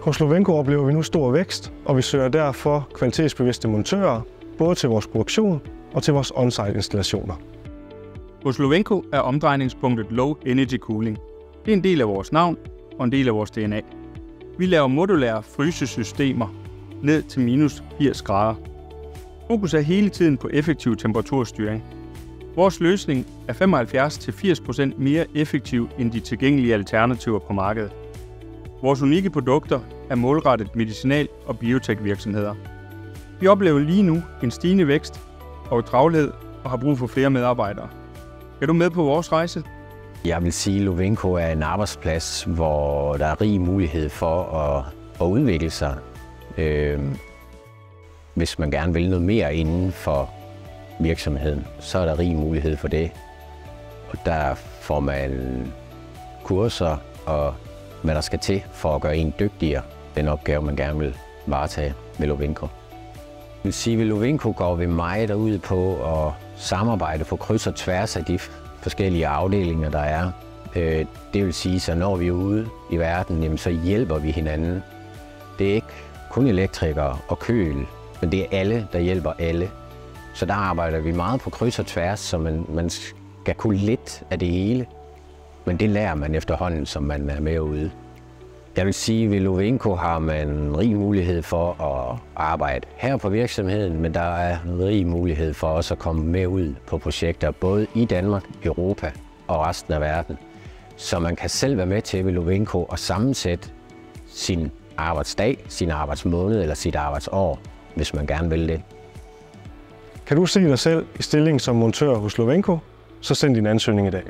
Hos Lovenco oplever vi nu stor vækst, og vi søger derfor kvalitetsbevidste montører, både til vores produktion og til vores on-site installationer. Hos Lovenco er omdrejningspunktet Low Energy Cooling. Det er en del af vores navn og en del af vores DNA. Vi laver modulære frysesystemer ned til minus 80 grader. Fokus er hele tiden på effektiv temperaturstyring. Vores løsning er 75-80% mere effektiv end de tilgængelige alternativer på markedet. Vores unikke produkter er målrettet medicinal- og biotek-virksomheder. Vi oplever lige nu en stigende vækst og travlhed og har brug for flere medarbejdere. Er du med på vores rejse? Jeg vil sige, at Lovenco er en arbejdsplads, hvor der er rig mulighed for at udvikle sig. Hvis man gerne vil noget mere inden for virksomheden, så er der rig mulighed for det. Og der får man kurser og hvad der skal til for at gøre en dygtigere, den opgave man gerne vil varetage ved Lovenco. Jeg vil sige, at ved Lovenco går vi meget ud på at samarbejde på kryds og tværs af de forskellige afdelinger, der er. Det vil sige, at når vi er ude i verden, jamen, så hjælper vi hinanden. Det er ikke kun elektrikere og køl, men det er alle, der hjælper alle. Så der arbejder vi meget på kryds og tværs, så man skal kunne lidt af det hele. Men det lærer man efterhånden, som man er med ude. Jeg vil sige, at ved Lovenco har man rig mulighed for at arbejde her på virksomheden, men der er rig mulighed for også at komme med ud på projekter, både i Danmark, Europa og resten af verden. Så man kan selv være med til ved Lovenco at sammensætte sin arbejdsdag, sin arbejdsmåned eller sit arbejdsår, hvis man gerne vil det. Kan du se dig selv i stillingen som montør hos Lovenco, så send din ansøgning i dag.